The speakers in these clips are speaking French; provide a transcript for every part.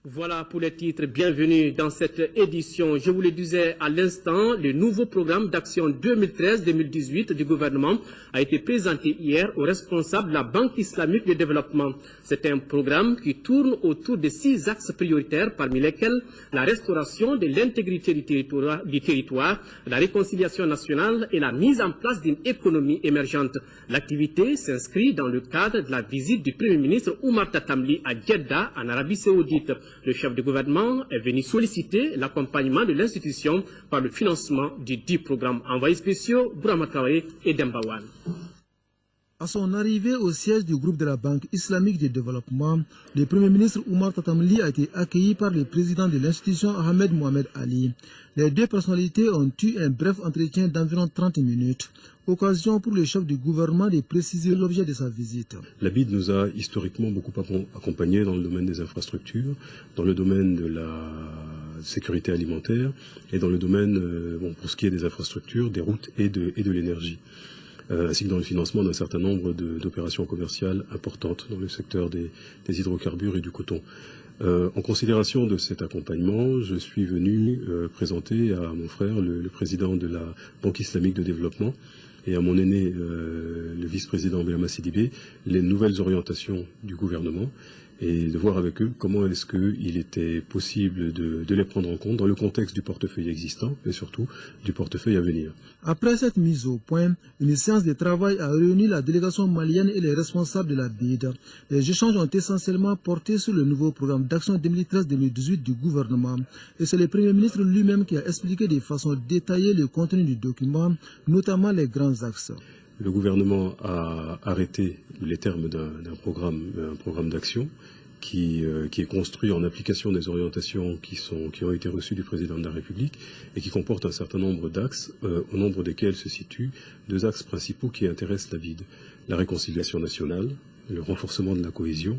Voilà pour les titres. Bienvenue dans cette édition. Je vous le disais à l'instant, le nouveau programme d'action 2013-2018 du gouvernement a été présenté hier aux responsables de la Banque islamique de développement. C'est un programme qui tourne autour de 6 axes prioritaires, parmi lesquels la restauration de l'intégrité du territoire, la réconciliation nationale et la mise en place d'une économie émergente. L'activité s'inscrit dans le cadre de la visite du Premier ministre Oumar Tatamli à Jeddah, en Arabie Saoudite. Le chef du gouvernement est venu solliciter l'accompagnement de l'institution par le financement du 10 programmes envoyés spéciaux Bourama Traoré et Dembawan. À son arrivée au siège du groupe de la Banque islamique de développement, le Premier ministre Oumar Tatamli a été accueilli par le président de l'institution Ahmed Mohamed Ali. Les deux personnalités ont eu un bref entretien d'environ 30 minutes. Occasion pour le chef du gouvernement de préciser l'objet de sa visite. La BID nous a historiquement beaucoup accompagnés dans le domaine des infrastructures, dans le domaine de la sécurité alimentaire et dans le domaine, pour ce qui est des infrastructures, des routes et de l'énergie. Ainsi que dans le financement d'un certain nombre d'opérations commerciales importantes dans le secteur des hydrocarbures et du coton. En considération de cet accompagnement, je suis venu présenter à mon frère, le président de la Banque islamique de développement, et à mon aîné, le vice-président Belama Sidibé, les nouvelles orientations du gouvernement, et de voir avec eux comment est-ce qu'il était possible de les prendre en compte dans le contexte du portefeuille existant et surtout du portefeuille à venir. Après cette mise au point, une séance de travail a réuni la délégation malienne et les responsables de la BID. Les échanges ont essentiellement porté sur le nouveau programme d'action 2013-2018 du gouvernement. Et c'est le Premier ministre lui-même qui a expliqué de façon détaillée le contenu du document, notamment les grands axes. Le gouvernement a arrêté les termes d'un programme d'action qui est construit en application des orientations qui ont été reçues du président de la République et qui comporte un certain nombre d'axes, au nombre desquels se situent 2 axes principaux qui intéressent la BID. La réconciliation nationale, le renforcement de la cohésion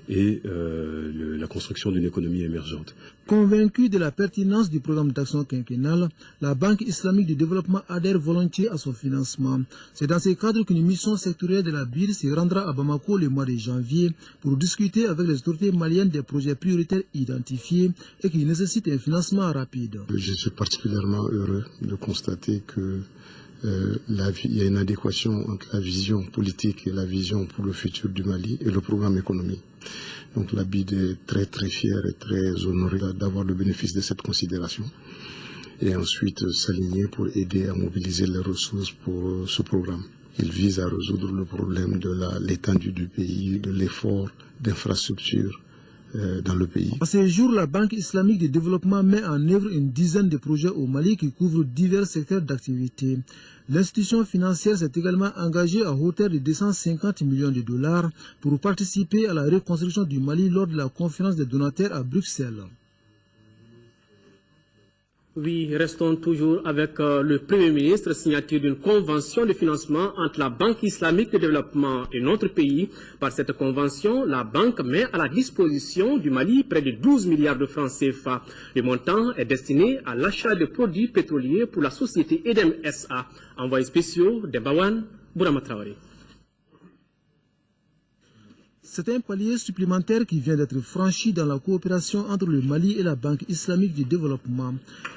et la construction d'une économie émergente. Convaincue de la pertinence du programme d'action quinquennal, la Banque islamique de développement adhère volontiers à son financement. C'est dans ce cadre qu'une mission sectorielle de la BID se rendra à Bamako le mois de janvier pour discuter avec les autorités maliennes des projets prioritaires identifiés et qui nécessitent un financement rapide. Je suis particulièrement heureux de constater que il y a une adéquation entre la vision politique et la vision pour le futur du Mali et le programme économique. Donc la BID est très très fière et très honorée d'avoir le bénéfice de cette considération et ensuite s'aligner pour aider à mobiliser les ressources pour ce programme. Il vise à résoudre le problème de l'étendue du pays, de l'effort d'infrastructure dans le pays. À ce jour, la Banque islamique de développement met en œuvre une dizaine de projets au Mali qui couvrent divers secteurs d'activité. L'institution financière s'est également engagée à hauteur de 250 millions de dollars pour participer à la reconstruction du Mali lors de la conférence des donataires à Bruxelles. Oui, restons toujours avec le Premier ministre, signature d'une convention de financement entre la Banque islamique de développement et notre pays. Par cette convention, la Banque met à la disposition du Mali près de 12 milliards de francs CFA. Le montant est destiné à l'achat de produits pétroliers pour la société Edem SA. Envoyé spéciaux de Bawan, Bourama Traoré. C'est un palier supplémentaire qui vient d'être franchi dans la coopération entre le Mali et la Banque islamique de développement.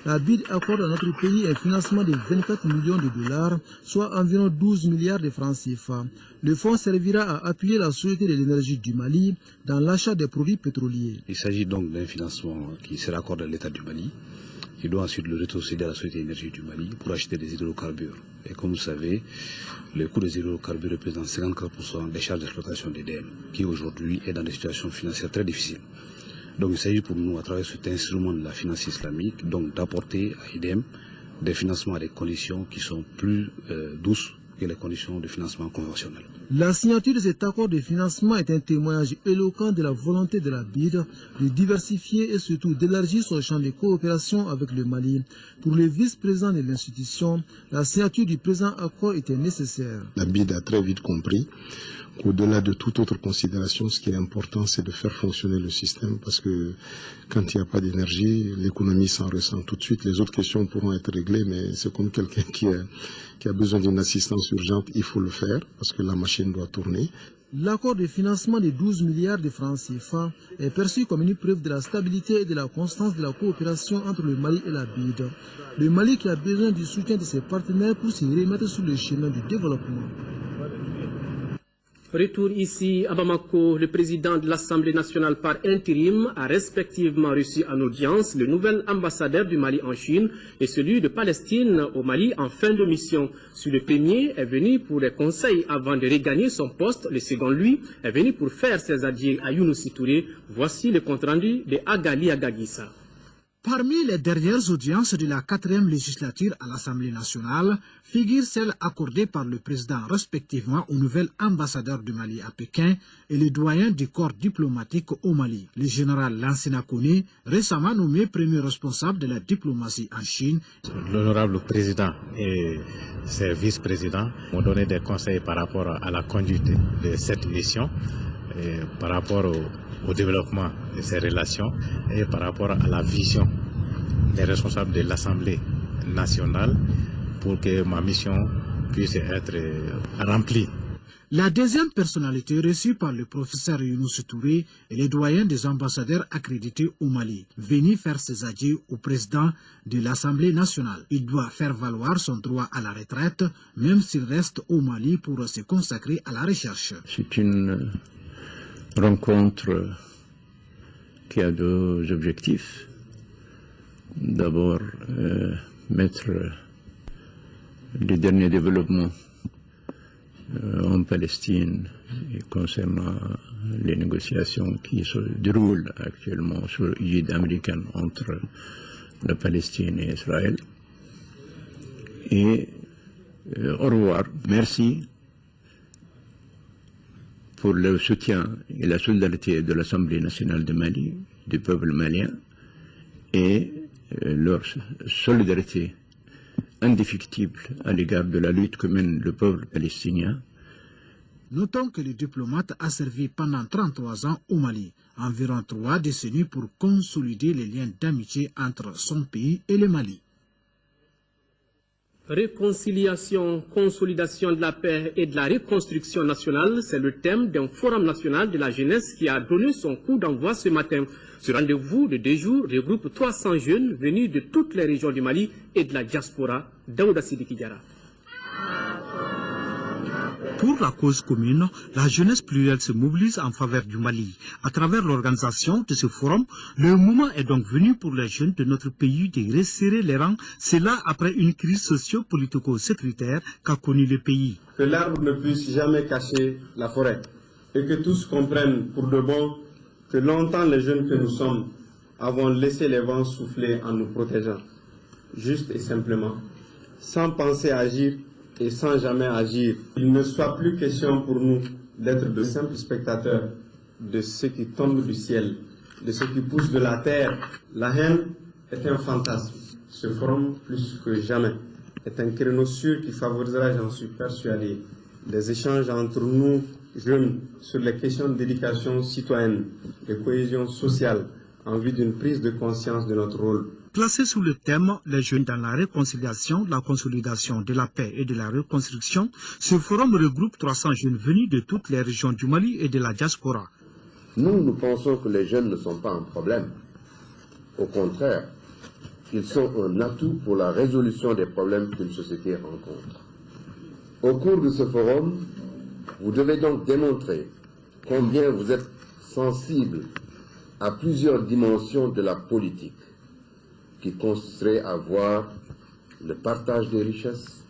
La BID accorde à notre pays un financement de 24 millions de dollars, soit environ 12 milliards de francs CFA. Le fonds servira à appuyer la Société de l'énergie du Mali dans l'achat des produits pétroliers. Il s'agit donc d'un financement qui sera accordé à l'État du Mali. Il doit ensuite le rétrocéder à la Société d'énergie du Mali pour acheter des hydrocarbures. Et comme vous savez, le coût des hydrocarbures représente 54% des charges d'exploitation d'EDM, qui aujourd'hui est dans des situations financières très difficiles. Donc il s'agit pour nous, à travers cet instrument de la finance islamique, donc d'apporter à EDM des financements à des conditions qui sont plus douces que les conditions de financement conventionnelles. La signature de cet accord de financement est un témoignage éloquent de la volonté de la BID de diversifier et surtout d'élargir son champ de coopération avec le Mali. Pour le vice-président de l'institution, la signature du présent accord était nécessaire. La BID a très vite compris qu'au-delà de toute autre considération, ce qui est important, c'est de faire fonctionner le système parce que quand il n'y a pas d'énergie, l'économie s'en ressent tout de suite. Les autres questions pourront être réglées, mais c'est comme quelqu'un qui a besoin d'une assistance urgente, il faut le faire parce que la machine machine doit tourner. L'accord de financement de 12 milliards de francs CFA est perçu comme une preuve de la stabilité et de la constance de la coopération entre le Mali et la BID. Le Mali qui a besoin du soutien de ses partenaires pour se remettre sur le chemin du développement. Retour ici à Bamako, le président de l'Assemblée nationale par intérim a respectivement reçu en audience le nouvel ambassadeur du Mali en Chine et celui de Palestine au Mali en fin de mission. Sur le premier est venu pour les conseils avant de regagner son poste. Le second, lui, est venu pour faire ses adieux à Younousi Touré. Voici le compte-rendu de Agali Agagissa. Parmi les dernières audiences de la 4e législature à l'Assemblée nationale, figure celle accordée par le président respectivement au nouvel ambassadeur du Mali à Pékin et le doyen du corps diplomatique au Mali, le général Lansana Kone, récemment nommé premier responsable de la diplomatie en Chine. L'honorable président et ses vice-présidents m'ont donné des conseils par rapport à la conduite de cette mission, et par rapport au développement de ces relations et par rapport à la vision des responsables de l'Assemblée nationale pour que ma mission puisse être remplie. La deuxième personnalité reçue par le professeur Younousi Touré est le doyen des ambassadeurs accrédités au Mali, venu faire ses adieux au président de l'Assemblée nationale. Il doit faire valoir son droit à la retraite, même s'il reste au Mali pour se consacrer à la recherche. C'est une rencontre qui a deux objectifs. D'abord, mettre les derniers développements en Palestine et concernant les négociations qui se déroulent actuellement sous l'égide américaine entre la Palestine et Israël. Et au revoir. Merci pour le soutien et la solidarité de l'Assemblée nationale de Mali, du peuple malien, et leur solidarité indéfectible à l'égard de la lutte que mène le peuple palestinien. Notons que le diplomate a servi pendant 33 ans au Mali, environ 3 décennies pour consolider les liens d'amitié entre son pays et le Mali. Réconciliation, consolidation de la paix et de la reconstruction nationale, c'est le thème d'un forum national de la jeunesse qui a donné son coup d'envoi ce matin. Ce rendez-vous de 2 jours regroupe 300 jeunes venus de toutes les régions du Mali et de la diaspora. Daouda Sidiki Diarra. Pour la cause commune, la jeunesse plurielle se mobilise en faveur du Mali. À travers l'organisation de ce forum, le moment est donc venu pour les jeunes de notre pays de resserrer les rangs, cela après une crise socio-politico-sécuritaire qu'a connue le pays. Que l'arbre ne puisse jamais cacher la forêt et que tous comprennent pour de bon que longtemps les jeunes que nous sommes avons laissé les vents souffler en nous protégeant, juste et simplement, sans penser à agir et sans jamais agir. Il ne soit plus question pour nous d'être de simples spectateurs de ce qui tombe du ciel, de ce qui pousse de la terre. La haine est un fantasme. Ce forum, plus que jamais, est un créneau sûr qui favorisera, j'en suis persuadé, des échanges entre nous, jeunes, sur les questions d'éducation citoyenne, de cohésion sociale, en vue d'une prise de conscience de notre rôle. Placé sous le thème « Les jeunes dans la réconciliation, la consolidation de la paix et de la reconstruction », ce forum regroupe 300 jeunes venus de toutes les régions du Mali et de la diaspora. Nous pensons que les jeunes ne sont pas un problème. Au contraire, ils sont un atout pour la résolution des problèmes qu'une société rencontre. Au cours de ce forum, vous devez donc démontrer combien vous êtes sensible à plusieurs dimensions de la politique, qui consisterait à voir le partage des richesses,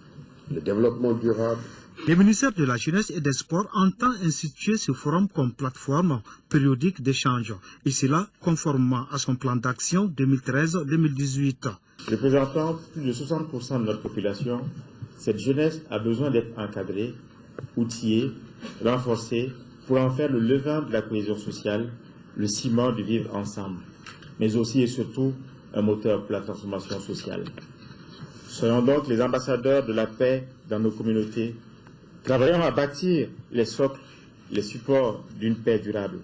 le développement durable. Le ministère de la Jeunesse et des Sports entend instituer ce forum comme plateforme périodique d'échange, et cela conformément à son plan d'action 2013-2018. Représentant plus de 60% de notre population, cette jeunesse a besoin d'être encadrée, outillée, renforcée, pour en faire le levain de la cohésion sociale, le ciment du vivre ensemble, mais aussi et surtout un moteur pour la transformation sociale. Soyons donc les ambassadeurs de la paix dans nos communautés. Travaillons à bâtir les socles, les supports d'une paix durable,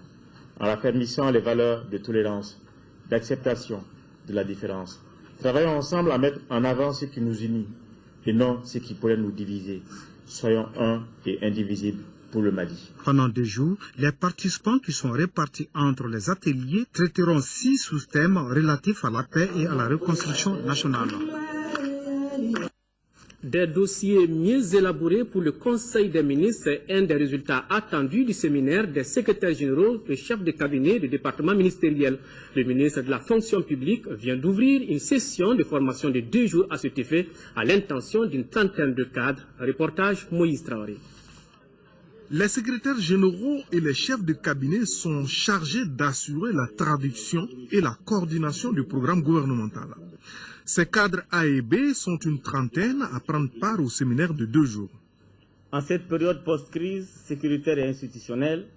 en raffermissant les valeurs de tolérance, d'acceptation de la différence. Travaillons ensemble à mettre en avant ce qui nous unit et non ce qui pourrait nous diviser. Soyons un et indivisibles pour le Mali. Pendant 2 jours, les participants qui sont répartis entre les ateliers traiteront 6 sous-thèmes relatifs à la paix et à la reconstruction nationale. Des dossiers mieux élaborés pour le Conseil des ministres est un des résultats attendus du séminaire des secrétaires généraux et chefs de cabinet du département ministériel. Le ministre de la fonction publique vient d'ouvrir une session de formation de 2 jours à cet effet à l'intention d'une trentaine de cadres. Reportage Moïse Traoré. Les secrétaires généraux et les chefs de cabinet sont chargés d'assurer la traduction et la coordination du programme gouvernemental. Ces cadres A et B sont une trentaine à prendre part au séminaire de 2 jours. En cette période post-crise sécuritaire et institutionnelle,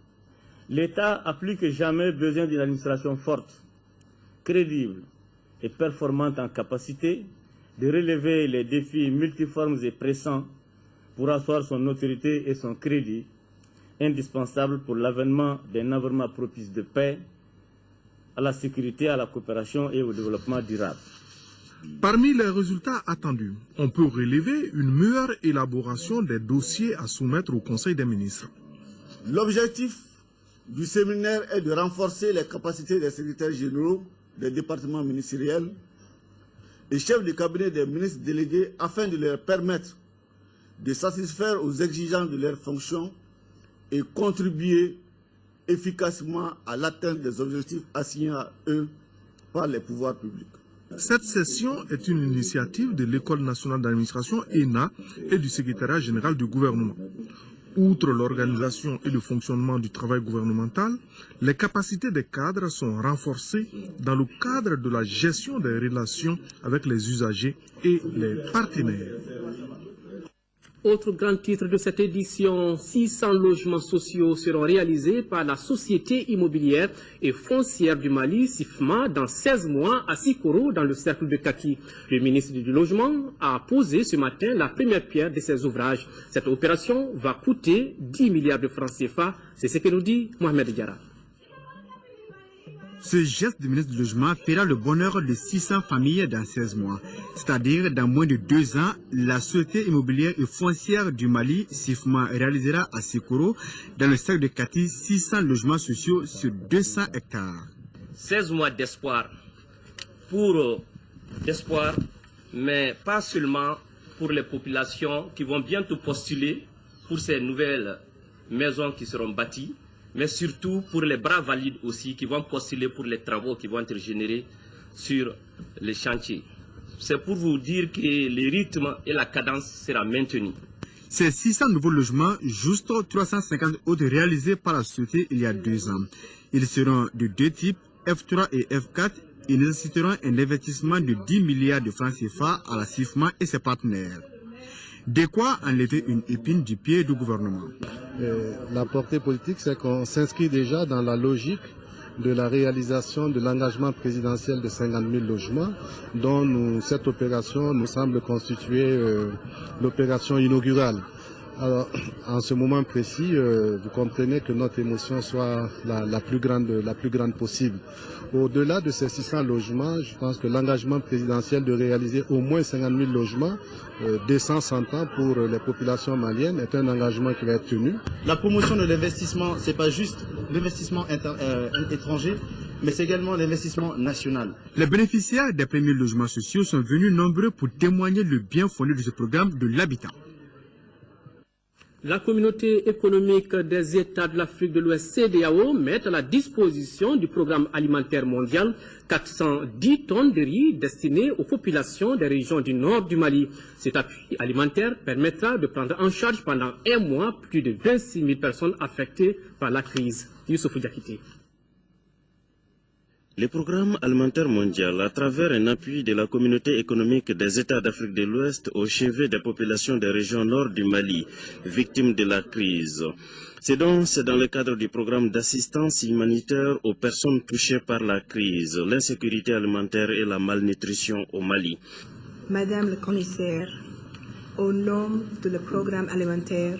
l'État a plus que jamais besoin d'une administration forte, crédible et performante en capacité de relever les défis multiformes et pressants pour asseoir son autorité et son crédit, indispensable pour l'avènement d'un environnement propice de paix, à la sécurité, à la coopération et au développement durable. Parmi les résultats attendus, on peut relever une meilleure élaboration des dossiers à soumettre au Conseil des ministres. L'objectif du séminaire est de renforcer les capacités des secrétaires généraux des départements ministériels et chefs de cabinet des ministres délégués afin de leur permettre de satisfaire aux exigences de leurs fonctions et contribuer efficacement à l'atteinte des objectifs assignés à eux par les pouvoirs publics. Cette session est une initiative de l'École nationale d'administration ENA et du secrétariat général du gouvernement. Outre l'organisation et le fonctionnement du travail gouvernemental, les capacités des cadres sont renforcées dans le cadre de la gestion des relations avec les usagers et les partenaires. Autre grand titre de cette édition, 600 logements sociaux seront réalisés par la Société immobilière et foncière du Mali, SIFMA, dans 16 mois à Sikoro, dans le cercle de Kaki. Le ministre du Logement a posé ce matin la première pierre de ces ouvrages. Cette opération va coûter 10 milliards de francs CFA, c'est ce que nous dit Mohamed Diarra. Ce geste du ministre du Logement fera le bonheur de 600 familles dans 16 mois. C'est-à-dire, dans moins de 2 ans, la Société immobilière et foncière du Mali, SIFMA, réalisera à Sikoro, dans le cercle de Kati, 600 logements sociaux sur 200 hectares. 16 mois d'espoir, mais pas seulement pour les populations qui vont bientôt postuler pour ces nouvelles maisons qui seront bâties, mais surtout pour les bras valides aussi qui vont postuler pour les travaux qui vont être générés sur les chantiers. C'est pour vous dire que le rythme et la cadence seront maintenus. Ces 600 nouveaux logements, juste 350 autres réalisés par la société il y a 2 ans. Ils seront de 2 types, F3 et F4, et nécessiteront un investissement de 10 milliards de francs CFA à la SIFMA et ses partenaires. De quoi enlever une épine du pied du gouvernement. La portée politique, c'est qu'on s'inscrit déjà dans la logique de la réalisation de l'engagement présidentiel de 50 000 logements, dont cette opération nous semble constituer l'opération inaugurale. Alors, en ce moment précis, vous comprenez que notre émotion soit la plus grande possible. Au-delà de ces 600 logements, je pense que l'engagement présidentiel de réaliser au moins 50 000 logements décents, s'entend pour les populations maliennes est un engagement qui va être tenu. La promotion de l'investissement, ce n'est pas juste l'investissement étranger, mais c'est également l'investissement national. Les bénéficiaires des premiers logements sociaux sont venus nombreux pour témoigner le bien fondé de ce programme de l'habitat. La communauté économique des États de l'Afrique de l'Ouest, CEDEAO, met à la disposition du programme alimentaire mondial 410 tonnes de riz destinées aux populations des régions du nord du Mali. Cet appui alimentaire permettra de prendre en charge pendant 1 mois plus de 26 000 personnes affectées par la crise. Youssouf Diakité. Le programme alimentaire mondial, à travers un appui de la communauté économique des États d'Afrique de l'Ouest au chevet des populations des régions nord du Mali, victimes de la crise. C'est dans le cadre du programme d'assistance humanitaire aux personnes touchées par la crise, l'insécurité alimentaire et la malnutrition au Mali. Madame le commissaire, au nom du programme alimentaire,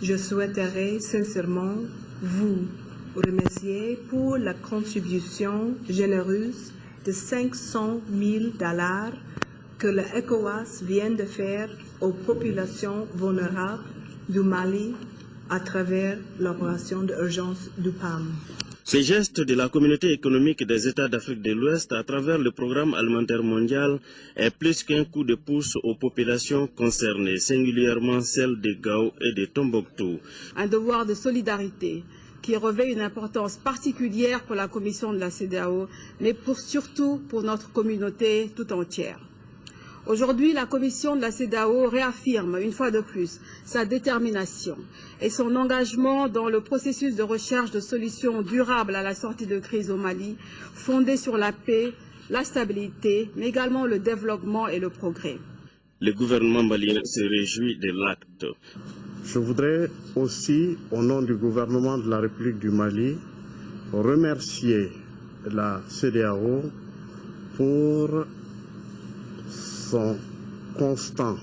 je souhaiterais sincèrement vous remercier pour la contribution généreuse de 500 000 $ que l'ECOWAS vient de faire aux populations vulnérables du Mali à travers l'opération d'urgence du PAM. Ces gestes de la communauté économique des États d'Afrique de l'Ouest à travers le programme alimentaire mondial est plus qu'un coup de pouce aux populations concernées, singulièrement celles de Gao et de Tombouctou. Un devoir de solidarité qui revêt une importance particulière pour la Commission de la CEDEAO, mais surtout pour notre communauté tout entière. Aujourd'hui, la Commission de la CEDEAO réaffirme une fois de plus sa détermination et son engagement dans le processus de recherche de solutions durables à la sortie de crise au Mali, fondées sur la paix, la stabilité, mais également le développement et le progrès. Le gouvernement malien se réjouit de l'acte. Je voudrais aussi, au nom du gouvernement de la République du Mali, remercier la CEDEAO pour son constant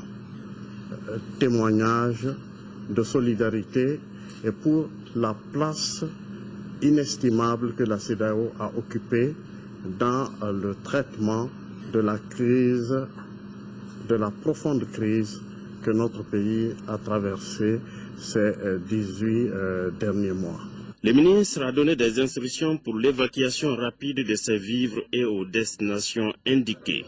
témoignage de solidarité et pour la place inestimable que la CEDEAO a occupée dans le traitement de la crise, de la profonde crise que notre pays a traversée ces 18 derniers mois. Le ministre a donné des instructions pour l'évacuation rapide de ces vivres et aux destinations indiquées.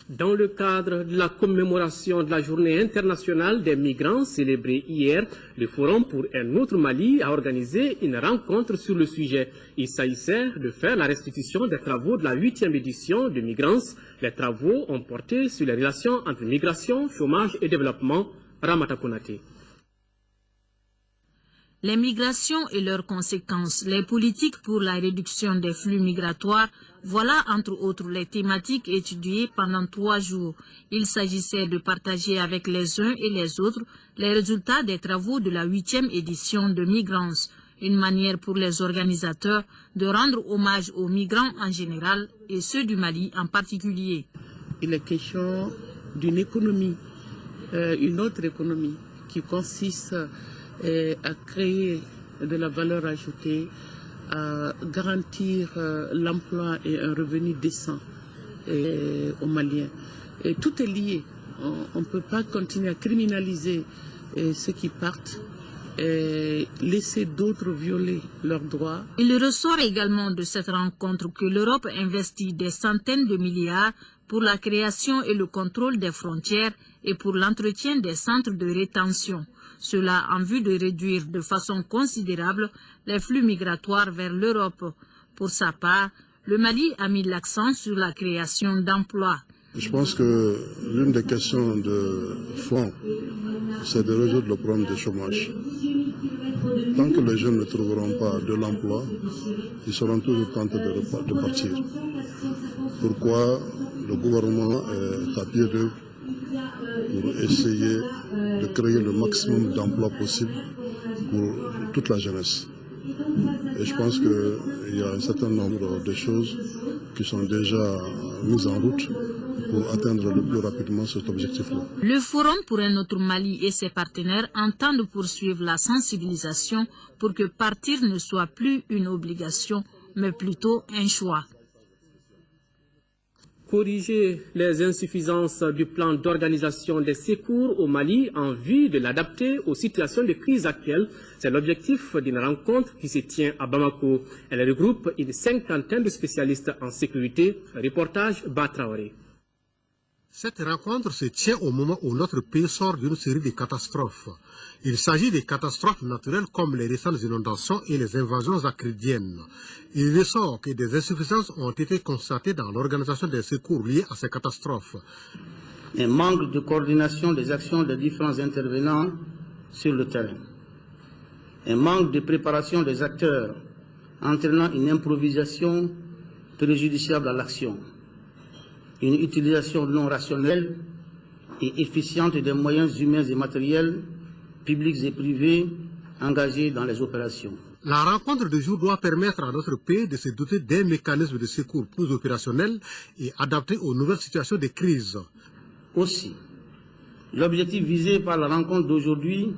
Dans le cadre de la commémoration de la Journée internationale des migrants célébrée hier, le Forum pour un autre Mali a organisé une rencontre sur le sujet. Il s'agissait de faire la restitution des travaux de la 8e édition de Migrants. Les travaux ont porté sur les relations entre migration, chômage et développement. Ramata Konaté. Les migrations et leurs conséquences, les politiques pour la réduction des flux migratoires, voilà entre autres les thématiques étudiées pendant 3 jours. Il s'agissait de partager avec les uns et les autres les résultats des travaux de la 8e édition de Migrants, une manière pour les organisateurs de rendre hommage aux migrants en général et ceux du Mali en particulier. Il est question d'une économie, une autre économie qui consiste à créer de la valeur ajoutée, à garantir l'emploi et un revenu décent aux Maliens. Et tout est lié. On ne peut pas continuer à criminaliser ceux qui partent et laisser d'autres violer leurs droits. Il ressort également de cette rencontre que l'Europe investit des centaines de milliards pour la création et le contrôle des frontières et pour l'entretien des centres de rétention. Cela en vue de réduire de façon considérable les flux migratoires vers l'Europe. Pour sa part, le Mali a mis l'accent sur la création d'emplois. Je pense que l'une des questions de fond, c'est de résoudre le problème du chômage. Tant que les jeunes ne trouveront pas de l'emploi, ils seront toujours tentés de partir. Pourquoi le gouvernement est à pied d'œuvre pour essayer de créer le maximum d'emplois possible pour toute la jeunesse. Et je pense qu'il y a un certain nombre de choses qui sont déjà mises en route pour atteindre le plus rapidement cet objectif-là. Le Forum pour un autre Mali et ses partenaires entendent poursuivre la sensibilisation pour que partir ne soit plus une obligation, mais plutôt un choix. Corriger les insuffisances du plan d'organisation des secours au Mali en vue de l'adapter aux situations de crise actuelles, c'est l'objectif d'une rencontre qui se tient à Bamako. Elle regroupe une 50aine de spécialistes en sécurité. Reportage Batraoré. Cette rencontre se tient au moment où notre pays sort d'une série de catastrophes. Il s'agit des catastrophes naturelles comme les récentes inondations et les invasions acridiennes. Il ressort que des insuffisances ont été constatées dans l'organisation des secours liés à ces catastrophes. Un manque de coordination des actions des différents intervenants sur le terrain. Un manque de préparation des acteurs entraînant une improvisation préjudiciable à l'action. Une utilisation non rationnelle et efficiente des moyens humains et matériels, publics et privés, engagés dans les opérations. La rencontre du jour doit permettre à notre pays de se doter d'un mécanisme de secours plus opérationnel et adapté aux nouvelles situations de crise. Aussi, l'objectif visé par la rencontre d'aujourd'hui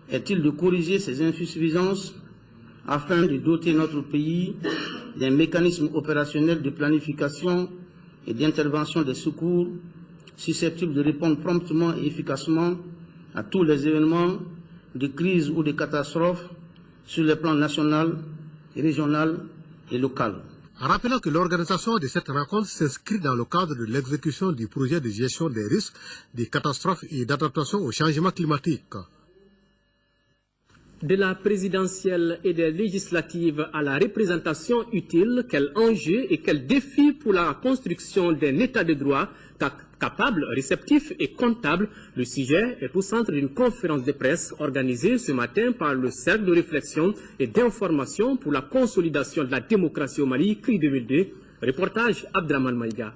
est-il de corriger ces insuffisances afin de doter notre pays d'un mécanisme opérationnel de planification et d'intervention des secours susceptibles de répondre promptement et efficacement à tous les événements de crise ou de catastrophe sur les plans national, régional et local. Rappelons que l'organisation de cette rencontre s'inscrit dans le cadre de l'exécution du projet de gestion des risques, des catastrophes et d'adaptation au changement climatique. De la présidentielle et des législatives à la représentation utile, quel enjeu et quel défi pour la construction d'un État de droit capable, réceptif et comptable. Le sujet est au centre d'une conférence de presse organisée ce matin par le Cercle de réflexion et d'information pour la consolidation de la démocratie au Mali, CRI 2002. Reportage Abdraman Maïga.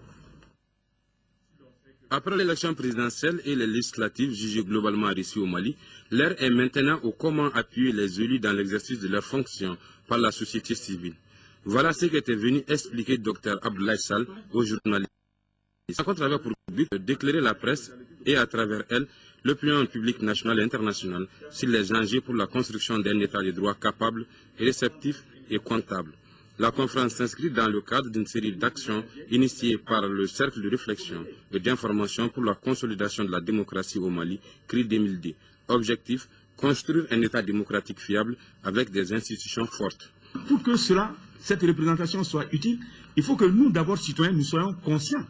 Après l'élection présidentielle et les législatives jugées globalement réussies au Mali, l'heure est maintenant au comment appuyer les élus dans l'exercice de leurs fonctions par la société civile. Voilà ce qu'était venu expliquer Dr Abdoulaye Sall aux journalistes. La rencontre avait pour but d'éclairer la presse et à travers elle l'opinion publique nationale et internationale sur les enjeux pour la construction d'un État de droit capable, réceptif et comptable. La conférence s'inscrit dans le cadre d'une série d'actions initiées par le Cercle de réflexion et d'information pour la consolidation de la démocratie au Mali, CRI 2002. Objectif, construire un État démocratique fiable avec des institutions fortes. Pour que cette représentation soit utile, il faut que nous, d'abord citoyens, nous soyons conscients,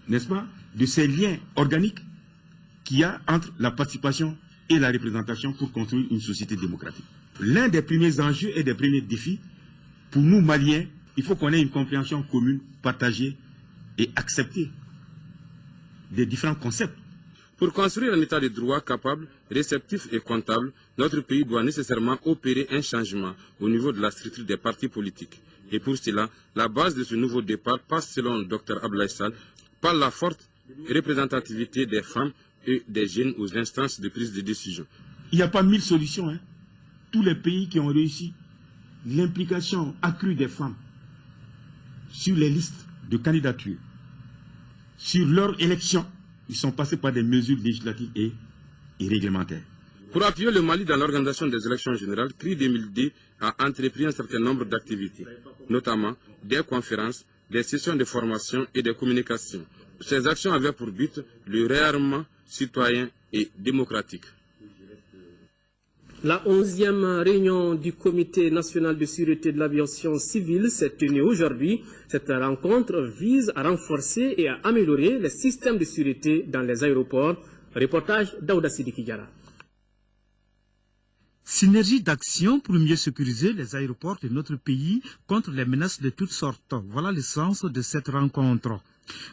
n'est-ce pas, de ces liens organiques qu'il y a entre la participation et la représentation pour construire une société démocratique. L'un des premiers enjeux et des premiers défis, pour nous, Maliens, il faut qu'on ait une compréhension commune, partagée et acceptée des différents concepts. Pour construire un État de droit capable, réceptif et comptable, notre pays doit nécessairement opérer un changement au niveau de la structure des partis politiques. Et pour cela, la base de ce nouveau départ passe, selon Dr Abdoulaye Sall, par la forte représentativité des femmes et des jeunes aux instances de prise de décision. Il n'y a pas 1000 solutions. Hein. Tous les pays qui ont réussi l'implication accrue des femmes sur les listes de candidature, sur leur élection, ils sont passés par des mesures législatives et réglementaires. Pour appuyer le Mali dans l'organisation des élections générales, CRI 2002 a entrepris un certain nombre d'activités, notamment des conférences, des sessions de formation et de communication. Ces actions avaient pour but le réarmement citoyen et démocratique. La 11e réunion du Comité national de sûreté de l'aviation civile s'est tenue aujourd'hui. Cette rencontre vise à renforcer et à améliorer les systèmes de sûreté dans les aéroports. Reportage d'Aouda Sidiki Diarra. Synergie d'action pour mieux sécuriser les aéroports de notre pays contre les menaces de toutes sortes. Voilà le sens de cette rencontre.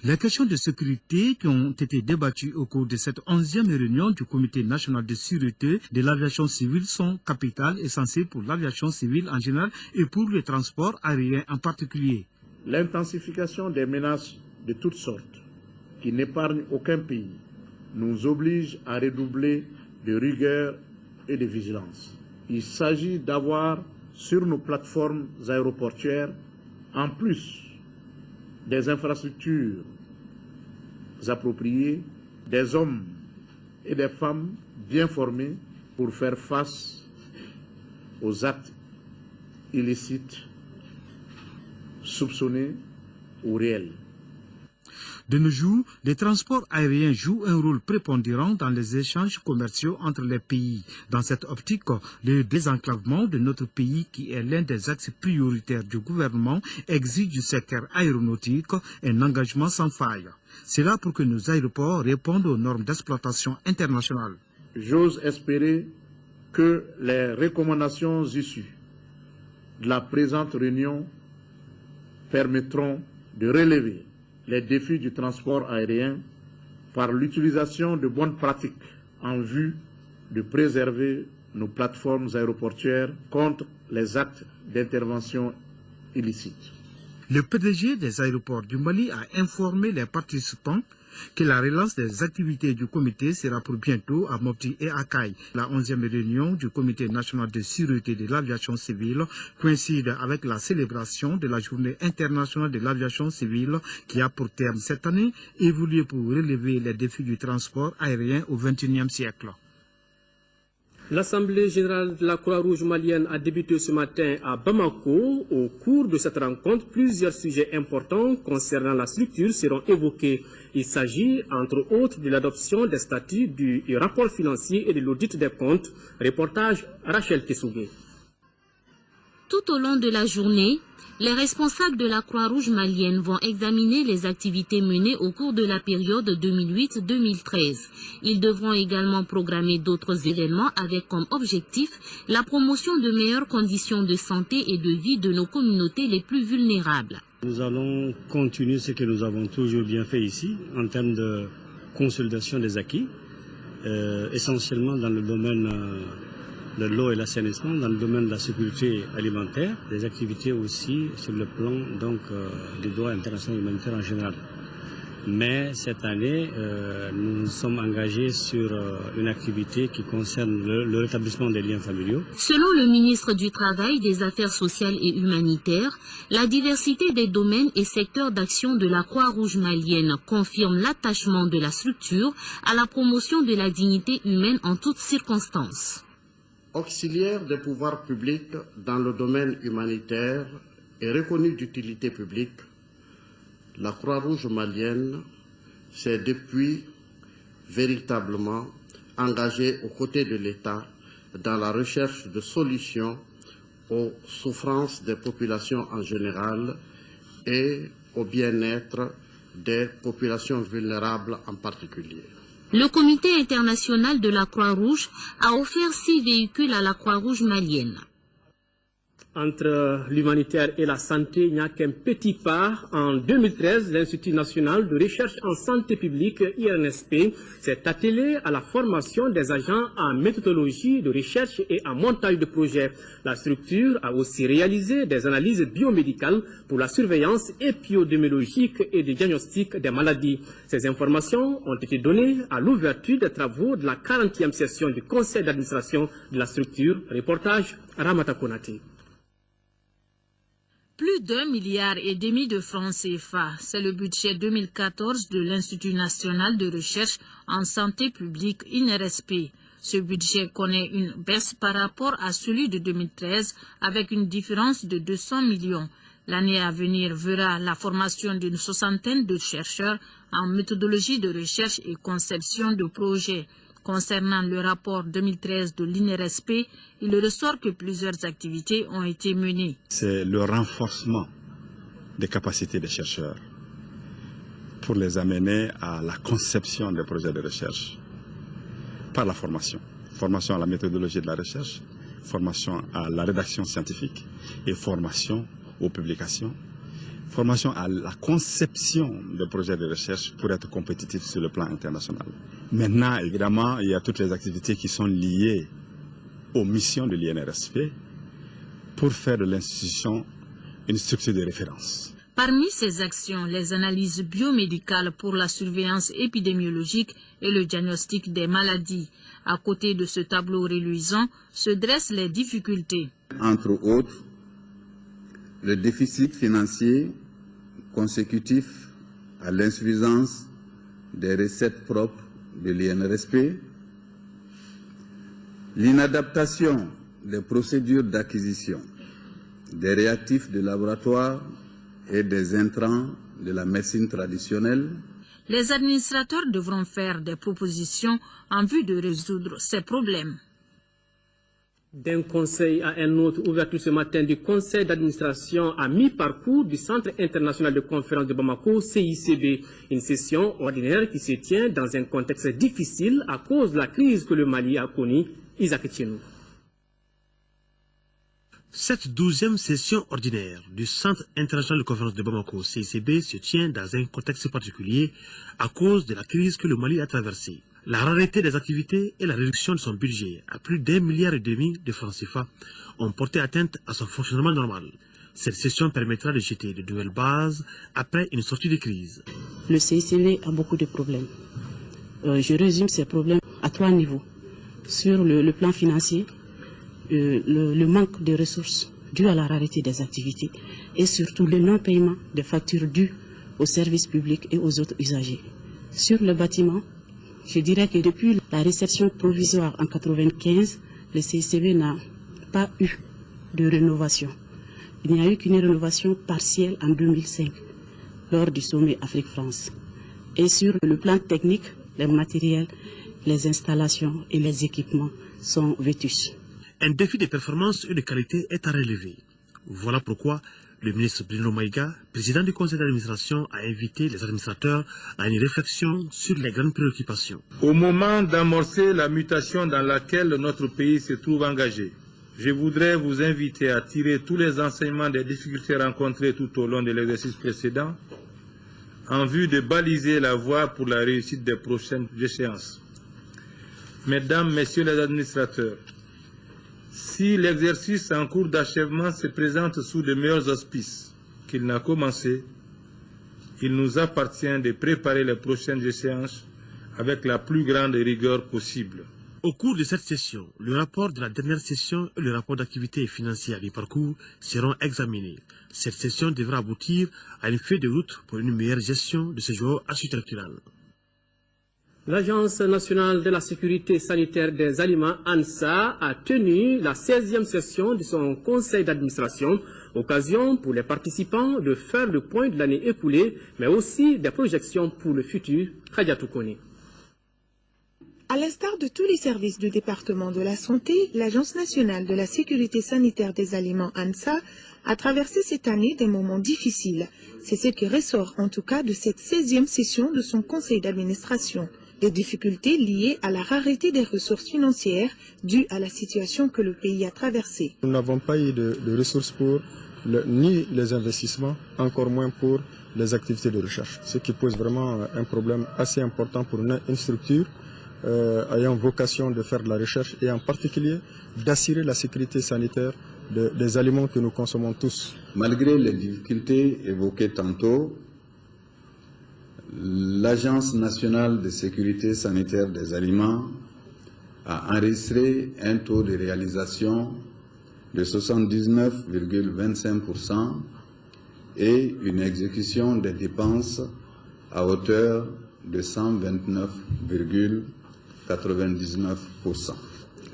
Les questions de sécurité qui ont été débattues au cours de cette 11e réunion du Comité national de sûreté de l'aviation civile sont capitales, essentielles pour l'aviation civile en général et pour le transport aérien en particulier. L'intensification des menaces de toutes sortes, qui n'épargnent aucun pays, nous oblige à redoubler de rigueur et de vigilance. Il s'agit d'avoir sur nos plateformes aéroportuaires, en plus des infrastructures appropriées, des hommes et des femmes bien formés pour faire face aux actes illicites, soupçonnés ou réels. De nos jours, les transports aériens jouent un rôle prépondérant dans les échanges commerciaux entre les pays. Dans cette optique, le désenclavement de notre pays, qui est l'un des axes prioritaires du gouvernement, exige du secteur aéronautique un engagement sans faille. C'est là pour que nos aéroports répondent aux normes d'exploitation internationales. J'ose espérer que les recommandations issues de la présente réunion permettront de relever les défis du transport aérien par l'utilisation de bonnes pratiques en vue de préserver nos plateformes aéroportuaires contre les actes d'intervention illicites. Le PDG des aéroports du Mali a informé les participants que la relance des activités du comité sera pour bientôt à Mopti et à Kaï. La 11e réunion du Comité national de sûreté de l'aviation civile coïncide avec la célébration de la Journée internationale de l'aviation civile qui a pour terme cette année évolué pour relever les défis du transport aérien au XXIe siècle. L'Assemblée générale de la Croix-Rouge malienne a débuté ce matin à Bamako. Au cours de cette rencontre, plusieurs sujets importants concernant la structure seront évoqués. Il s'agit, entre autres, de l'adoption des statuts du rapport financier et de l'audit des comptes. Reportage Rachel Tessougé. Tout au long de la journée, les responsables de la Croix-Rouge malienne vont examiner les activités menées au cours de la période 2008-2013. Ils devront également programmer d'autres événements avec comme objectif la promotion de meilleures conditions de santé et de vie de nos communautés les plus vulnérables. Nous allons continuer ce que nous avons toujours bien fait ici en termes de consolidation des acquis, essentiellement dans le domaine de l'eau et l'assainissement, dans le domaine de la sécurité alimentaire, des activités aussi sur le plan des droits internationaux humanitaires en général. Mais cette année, nous sommes engagés sur une activité qui concerne le rétablissement des liens familiaux. Selon le ministre du Travail, des Affaires sociales et humanitaires, la diversité des domaines et secteurs d'action de la Croix-Rouge malienne confirme l'attachement de la structure à la promotion de la dignité humaine en toutes circonstances. Auxiliaire des pouvoirs publics dans le domaine humanitaire et reconnue d'utilité publique, la Croix-Rouge malienne s'est depuis véritablement engagée aux côtés de l'État dans la recherche de solutions aux souffrances des populations en général et au bien-être des populations vulnérables en particulier. Le Comité international de la Croix-Rouge a offert 6 véhicules à la Croix-Rouge malienne. Entre l'humanitaire et la santé, il n'y a qu'un petit pas. En 2013, l'Institut national de recherche en santé publique, INSP, s'est attelé à la formation des agents en méthodologie de recherche et en montage de projets. La structure a aussi réalisé des analyses biomédicales pour la surveillance épidémiologique et le diagnostic des maladies. Ces informations ont été données à l'ouverture des travaux de la 40e session du conseil d'administration de la structure. Reportage Ramata Konati. Plus d'1,5 milliard de francs CFA, c'est le budget 2014 de l'Institut national de recherche en santé publique INRSP. Ce budget connaît une baisse par rapport à celui de 2013 avec une différence de 200 millions. L'année à venir verra la formation d'une soixantaine de chercheurs en méthodologie de recherche et conception de projets. Concernant le rapport 2013 de l'INRSP, il ressort que plusieurs activités ont été menées. C'est le renforcement des capacités des chercheurs pour les amener à la conception des projets de recherche par la formation. Formation à la méthodologie de la recherche, formation à la rédaction scientifique et formation aux publications. Formation à la conception de projets de recherche pour être compétitif sur le plan international. Maintenant, évidemment, il y a toutes les activités qui sont liées aux missions de l'INRSP pour faire de l'institution une structure de référence. Parmi ces actions, les analyses biomédicales pour la surveillance épidémiologique et le diagnostic des maladies. À côté de ce tableau reluisant se dressent les difficultés. Entre autres, le déficit financier consécutif à l'insuffisance des recettes propres de l'INRSP, l'inadaptation des procédures d'acquisition des réactifs de laboratoire et des intrants de la médecine traditionnelle. Les administrateurs devront faire des propositions en vue de résoudre ces problèmes. D'un conseil à un autre, ouverture ce matin du conseil d'administration à mi-parcours du Centre international de conférence de Bamako, CICB. Une session ordinaire qui se tient dans un contexte difficile à cause de la crise que le Mali a connue. Isaac Tchenou. Cette 12e session ordinaire du Centre international de conférence de Bamako, CICB, se tient dans un contexte particulier à cause de la crise que le Mali a traversée. La rareté des activités et la réduction de son budget à plus d'1,5 milliard de francs CFA ont porté atteinte à son fonctionnement normal. Cette session permettra de jeter de nouvelles bases après une sortie de crise. Le CICB a beaucoup de problèmes. Je résume ces problèmes à 3 niveaux. Sur le plan financier, le manque de ressources dû à la rareté des activités et surtout le non-paiement des factures dues aux services publics et aux autres usagers. Sur le bâtiment, je dirais que depuis la réception provisoire en 1995 le CICB n'a pas eu de rénovation. Il n'y a eu qu'une rénovation partielle en 2005, lors du sommet Afrique-France. Et sur le plan technique, les matériels, les installations et les équipements sont vétustes. Un défi de performance et de qualité est à relever. Voilà pourquoi le ministre Bruno Maïga, président du conseil d'administration, a invité les administrateurs à une réflexion sur les grandes préoccupations. Au moment d'amorcer la mutation dans laquelle notre pays se trouve engagé, je voudrais vous inviter à tirer tous les enseignements des difficultés rencontrées tout au long de l'exercice précédent en vue de baliser la voie pour la réussite des prochaines échéances. Mesdames, Messieurs les administrateurs, si l'exercice en cours d'achèvement se présente sous de meilleurs auspices qu'il n'a commencé, il nous appartient de préparer les prochaines échéances avec la plus grande rigueur possible. Au cours de cette session, le rapport de la dernière session et le rapport d'activité financière du parcours seront examinés. Cette session devra aboutir à une feuille de route pour une meilleure gestion de ce joueur architectural. L'Agence nationale de la sécurité sanitaire des aliments, ANSA, a tenu la 16e session de son conseil d'administration, occasion pour les participants de faire le point de l'année écoulée, mais aussi des projections pour le futur. Khadiatou Kone. À l'instar de tous les services du département de la santé, l'Agence nationale de la sécurité sanitaire des aliments, ANSA, a traversé cette année des moments difficiles. C'est ce qui ressort en tout cas de cette 16e session de son conseil d'administration. Des difficultés liées à la rareté des ressources financières dues à la situation que le pays a traversée. Nous n'avons pas eu de ressources pour ni les investissements, encore moins pour les activités de recherche. Ce qui pose vraiment un problème assez important pour une structure ayant vocation de faire de la recherche et en particulier d'assurer la sécurité sanitaire des aliments que nous consommons tous. Malgré les difficultés évoquées tantôt, l'Agence nationale de sécurité sanitaire des aliments a enregistré un taux de réalisation de 79,25% et une exécution des dépenses à hauteur de 129,99%.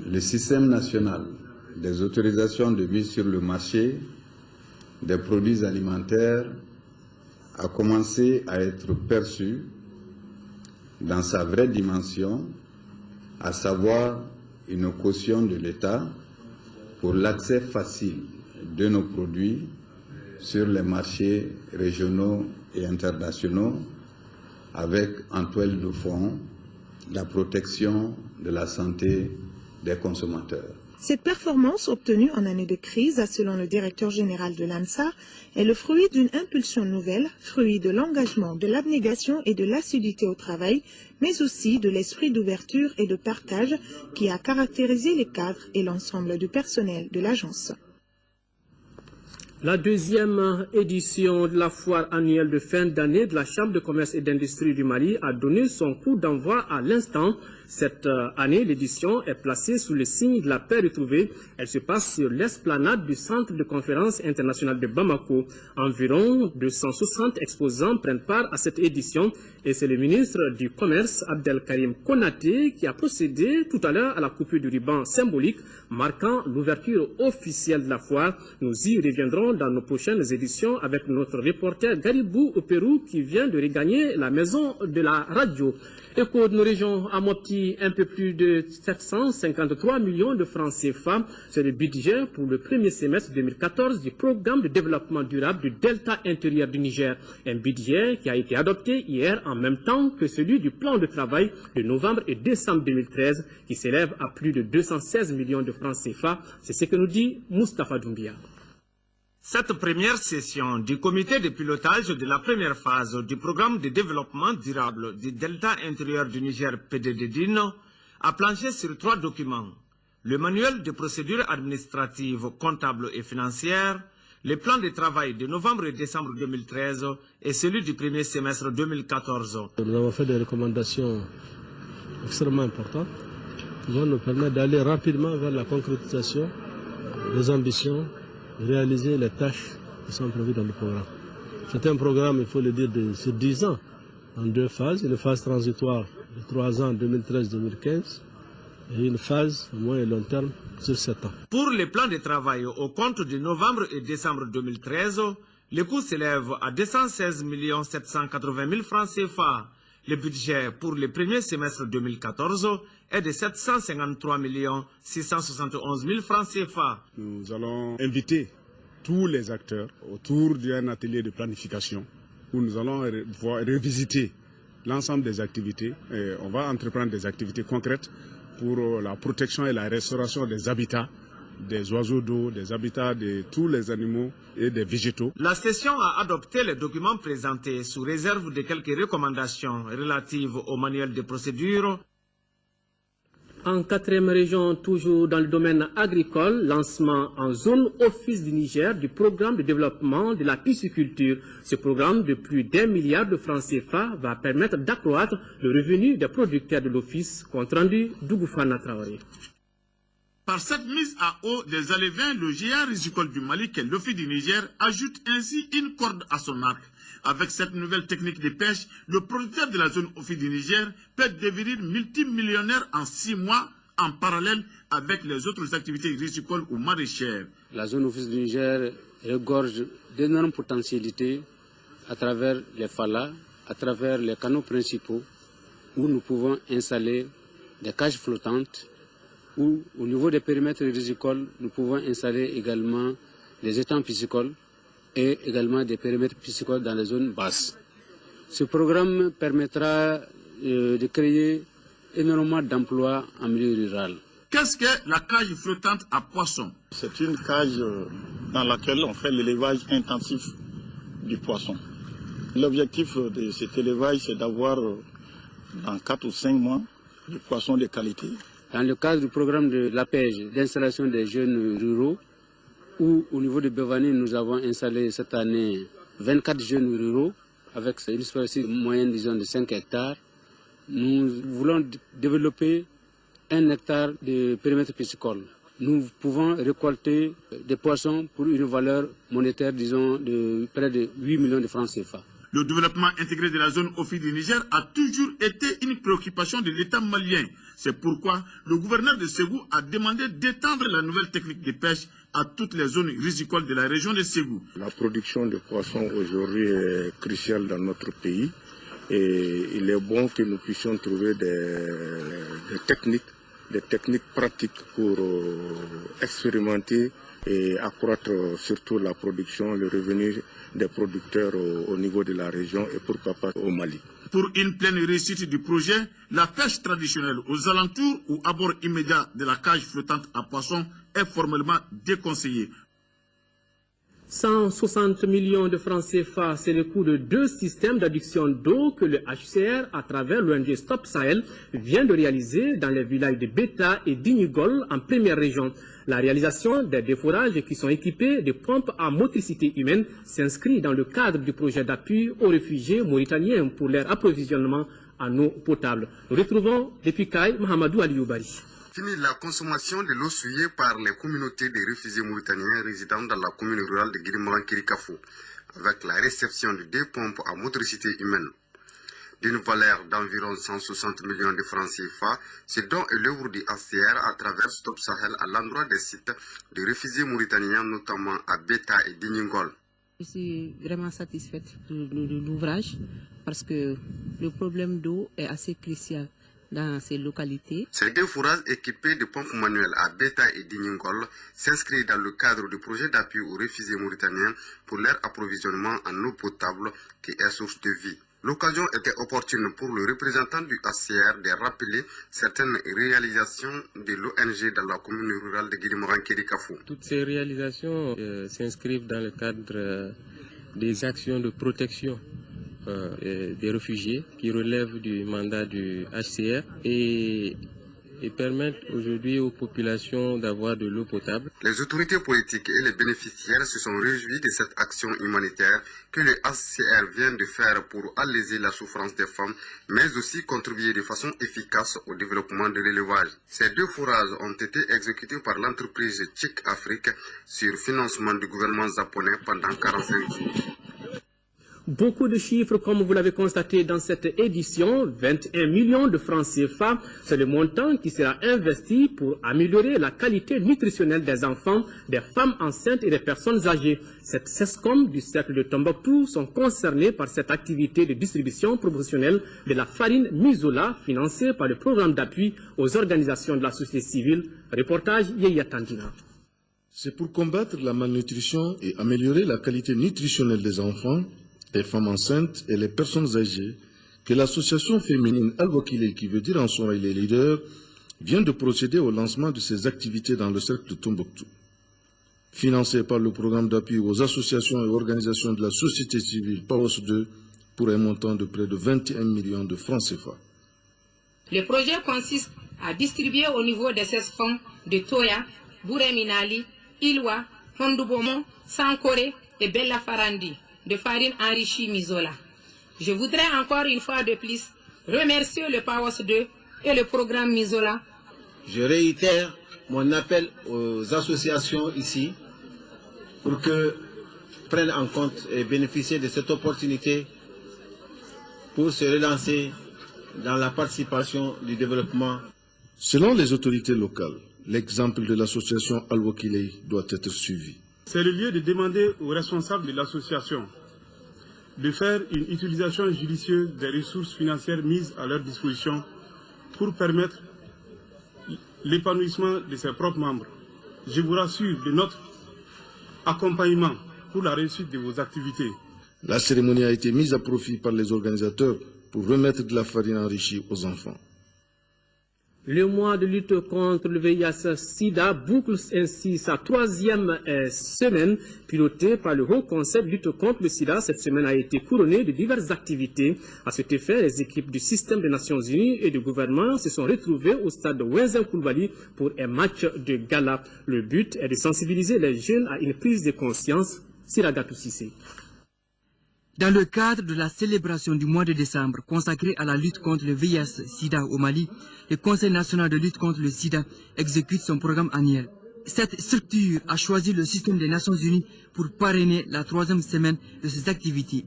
Le système national des autorisations de mise sur le marché des produits alimentaires a commencé à être perçu dans sa vraie dimension, à savoir une caution de l'État pour l'accès facile de nos produits sur les marchés régionaux et internationaux, avec en toile de fond la protection de la santé des consommateurs. Cette performance obtenue en année de crise, selon le directeur général de l'ANSA, est le fruit d'une impulsion nouvelle, fruit de l'engagement, de l'abnégation et de l'assiduité au travail, mais aussi de l'esprit d'ouverture et de partage qui a caractérisé les cadres et l'ensemble du personnel de l'agence. La deuxième édition de la foire annuelle de fin d'année de la Chambre de commerce et d'industrie du Mali a donné son coup d'envoi à l'instant. Cette année, l'édition est placée sous le signe de la paix retrouvée. Elle se passe sur l'esplanade du Centre de conférence internationale de Bamako. Environ 260 exposants prennent part à cette édition et c'est le ministre du Commerce, Abdelkarim Konaté, qui a procédé tout à l'heure à la coupure du ruban symbolique marquant l'ouverture officielle de la foire. Nous y reviendrons dans nos prochaines éditions avec notre reporter Garibou au Pérou qui vient de regagner la maison de la radio. Écho de nos régions à Mopti, un peu plus de 753 millions de francs CFA. C'est le budget pour le premier semestre 2014 du programme de développement durable du delta intérieur du Niger. Un budget qui a été adopté hier en même temps que celui du plan de travail de novembre et décembre 2013 qui s'élève à plus de 216 millions de francs CFA. C'est ce que nous dit Moustapha Doumbia. Cette première session du comité de pilotage de la première phase du programme de développement durable du delta intérieur du Niger PDD-DIN a planché sur 3 documents. Le manuel de procédures administratives, comptables et financières, le plan de travail de novembre et décembre 2013 et celui du premier semestre 2014. Nous avons fait des recommandations extrêmement importantes qui vont nous permettre d'aller rapidement vers la concrétisation des ambitions, réaliser les tâches qui sont prévues dans le programme. C'est un programme, il faut le dire, sur 10 ans, en 2 phases. Une phase transitoire de 3 ans, 2013-2015, et une phase, au moins long terme, sur 7 ans. Pour les plans de travail au compte de novembre et décembre 2013, le coût s'élève à 216 780 000 francs CFA. Le budget pour le premier semestre 2014 est de 753 671 000 francs CFA. Nous allons inviter tous les acteurs autour d'un atelier de planification où nous allons revisiter l'ensemble des activités. Et on va entreprendre des activités concrètes pour la protection et la restauration des habitats, des oiseaux d'eau, des habitats de tous les animaux et des végétaux. La session a adopté les documents présentés sous réserve de quelques recommandations relatives au manuel de procédure. En 4e région, toujours dans le domaine agricole, lancement en zone office du Niger du programme de développement de la pisciculture. Ce programme de plus d'1 milliard de francs CFA va permettre d'accroître le revenu des producteurs de l'office. Compte rendu d'Ougoufana Traoré. Par cette mise à eau des alévins, le géant risicole du Mali, qu'est l'Office du Niger, ajoute ainsi une corde à son arc. Avec cette nouvelle technique de pêche, le producteur de la zone Office du Niger peut devenir multimillionnaire en 6 mois, en parallèle avec les autres activités rizicoles ou maraîchères. La zone Office du Niger regorge d'énormes potentialités à travers les falas, à travers les canaux principaux, où nous pouvons installer des cages flottantes, où au niveau des périmètres rizicoles, nous pouvons installer également des étangs piscicoles et également des périmètres piscicoles dans les zones basses. Ce programme permettra de créer énormément d'emplois en milieu rural. Qu'est-ce que la cage flottante à poissons? C'est une cage dans laquelle on fait l'élevage intensif du poisson. L'objectif de cet élevage, c'est d'avoir dans 4 ou 5 mois du poisson de qualité. Dans le cadre du programme de l'APEJ, d'installation des jeunes ruraux, où au niveau de Bévani, nous avons installé cette année 24 jeunes ruraux avec une superficie moyenne, disons, de 5 hectares. Nous voulons développer 1 hectare de périmètre piscicole. Nous pouvons récolter des poissons pour une valeur monétaire, disons, de près de 8 millions de francs CFA. Le développement intégré de la zone Office du Niger a toujours été une préoccupation de l'État malien. C'est pourquoi le gouverneur de Ségou a demandé d'étendre la nouvelle technique de pêche à toutes les zones rizicoles de la région de Ségou. La production de poissons aujourd'hui est cruciale dans notre pays et il est bon que nous puissions trouver des techniques pratiques pour expérimenter et accroître surtout la production, le revenu des producteurs au niveau de la région et pourquoi pas au Mali. Pour une pleine réussite du projet, la pêche traditionnelle aux alentours ou à bord immédiat de la cage flottante à poissons est formellement déconseillée. 160 millions de francs CFA, c'est le coût de 2 systèmes d'adduction d'eau que le HCR, à travers l'ONG Stop Sahel, vient de réaliser dans les villages de Beta et d'Inigol en première région. La réalisation des déforages qui sont équipés de pompes à motricité humaine s'inscrit dans le cadre du projet d'appui aux réfugiés mauritaniens pour leur approvisionnement en eau potable. Nous retrouvons depuis Kaï Mohamedou Alioubari. Fini la consommation de l'eau souillée par les communautés de réfugiés mauritaniens résidant dans la commune rurale de Guirimoran-Kirikafou, avec la réception de 2 pompes à motricité humaine. D'une valeur d'environ 160 millions de francs CFA, ce don est l'œuvre du HCR à travers Stop Sahel à l'endroit des sites de réfugiés mauritaniens, notamment à Beta et Diningol. Je suis vraiment satisfaite de l'ouvrage parce que le problème d'eau est assez crucial dans ces localités. Ces 2 forages équipés de pompes manuelles à Beta et Diningol s'inscrivent dans le cadre du projet d'appui aux réfugiés mauritaniens pour leur approvisionnement en eau potable qui est source de vie. L'occasion était opportune pour le représentant du HCR de rappeler certaines réalisations de l'ONG dans la commune rurale de Guirimoran-Kirikafou. Toutes ces réalisations s'inscrivent dans le cadre des actions de protection des réfugiés qui relèvent du mandat du HCR et permettent aujourd'hui aux populations d'avoir de l'eau potable. Les autorités politiques et les bénéficiaires se sont réjouis de cette action humanitaire que le HCR vient de faire pour alléger la souffrance des femmes, mais aussi contribuer de façon efficace au développement de l'élevage. Ces 2 forages ont été exécutés par l'entreprise Chick Afrique sur financement du gouvernement japonais pendant 45 jours. Beaucoup de chiffres, comme vous l'avez constaté dans cette édition, 21 millions de francs CFA, c'est le montant qui sera investi pour améliorer la qualité nutritionnelle des enfants, des femmes enceintes et des personnes âgées. Cette CESCOM du cercle de Tombouctou sont concernés par cette activité de distribution promotionnelle de la farine Mizola, financée par le programme d'appui aux organisations de la société civile. Reportage Yeya Tandina. C'est pour combattre la malnutrition et améliorer la qualité nutritionnelle des enfants, des femmes enceintes et les personnes âgées que l'association féminine Al-Wakile, qui veut dire en son les leaders, vient de procéder au lancement de ses activités dans le cercle de Tombouctou. Financé par le programme d'appui aux associations et organisations de la société civile PAOS 2 pour un montant de près de 21 millions de francs CFA. Le projet consiste à distribuer au niveau des 16 fonds de Toya, Bouré-Minali, Ilwa, Hondoubomo, Sankore et Bella Farandi de farine enrichie Mizola. Je voudrais encore une fois de plus remercier le PAOS 2 et le programme Mizola. Je réitère mon appel aux associations ici pour que prennent en compte et bénéficient de cette opportunité pour se relancer dans la participation du développement. Selon les autorités locales, l'exemple de l'association Al-Wakile doit être suivi. C'est le lieu de demander aux responsables de l'association de faire une utilisation judicieuse des ressources financières mises à leur disposition pour permettre l'épanouissement de ses propres membres. Je vous rassure de notre accompagnement pour la réussite de vos activités. La cérémonie a été mise à profit par les organisateurs pour remettre de la farine enrichie aux enfants. Le mois de lutte contre le VIH-Sida boucle ainsi sa troisième semaine, pilotée par le Haut Conseil de lutte contre le Sida. Cette semaine a été couronnée de diverses activités. À cet effet, les équipes du système des Nations Unies et du gouvernement se sont retrouvées au stade de Wenzen Koulibaly pour un match de gala. Le but est de sensibiliser les jeunes à une prise de conscience. Siragatou Sissé. Dans le cadre de la célébration du mois de décembre consacré à la lutte contre le VIH-Sida au Mali, le Conseil national de lutte contre le Sida exécute son programme annuel. Cette structure a choisi le système des Nations Unies pour parrainer la troisième semaine de ses activités.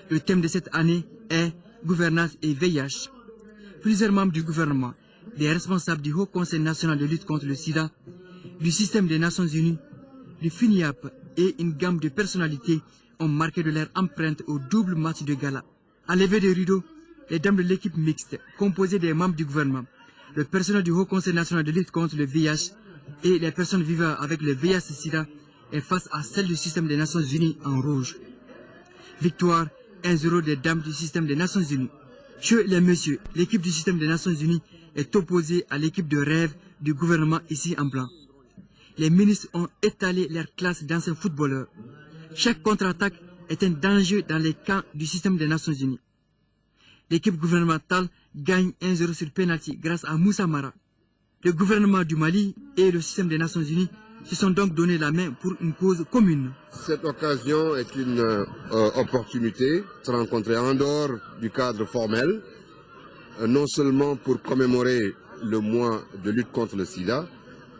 Le thème de cette année est Gouvernance et VIH. Plusieurs membres du gouvernement, des responsables du Haut Conseil national de lutte contre le Sida, du système des Nations Unies, du FUNIAP et une gamme de personnalités ont marqué de leur empreinte au double match de gala. À lever des rideaux, les dames de l'équipe mixte, composée des membres du gouvernement, le personnel du Haut Conseil national de lutte contre le VIH et les personnes vivant avec le VIH-Sida est face à celle du système des Nations Unies en rouge. Victoire 1-0 des dames du système des Nations Unies. Chez les messieurs, l'équipe du système des Nations Unies est opposée à l'équipe de rêve du gouvernement ici en blanc. Les ministres ont étalé leur classe d'anciens footballeurs. Chaque contre-attaque est un danger dans les camps du système des Nations Unies. L'équipe gouvernementale gagne 1-0 sur penalty grâce à Moussa Mara. Le gouvernement du Mali et le système des Nations Unies se sont donc donné la main pour une cause commune. Cette occasion est une opportunité de se rencontrer en dehors du cadre formel, non seulement pour commémorer le mois de lutte contre le sida,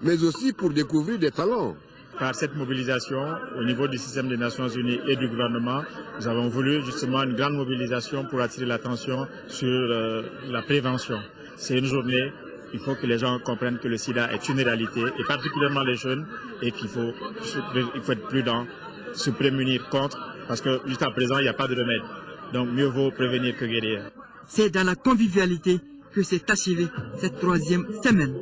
mais aussi pour découvrir des talents. Par cette mobilisation, au niveau du système des Nations Unies et du gouvernement, nous avons voulu justement une grande mobilisation pour attirer l'attention sur la prévention. C'est une journée, il faut que les gens comprennent que le sida est une réalité, et particulièrement les jeunes, et qu'il faut être prudent, se prémunir contre, parce que jusqu'à présent, il n'y a pas de remède. Donc mieux vaut prévenir que guérir. C'est dans la convivialité que s'est achevée cette troisième semaine.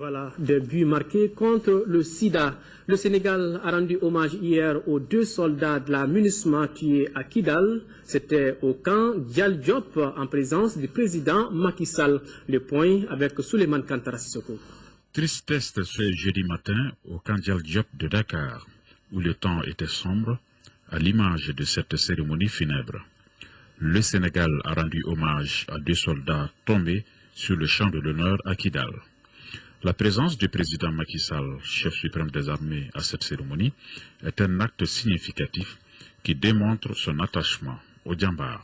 Voilà, des buts marqués contre le sida. Le Sénégal a rendu hommage hier aux 2 soldats de la MINUSMA tués à Kidal. C'était au camp Dial Diop en présence du président Macky Sall. Le point avec Souleymane Kantara Sissoko. Tristesse ce jeudi matin au camp Dial Diop de Dakar, où le temps était sombre, à l'image de cette cérémonie funèbre. Le Sénégal a rendu hommage à 2 soldats tombés sur le champ de l'honneur à Kidal. La présence du président Macky Sall, chef suprême des armées, à cette cérémonie est un acte significatif qui démontre son attachement au Djambar.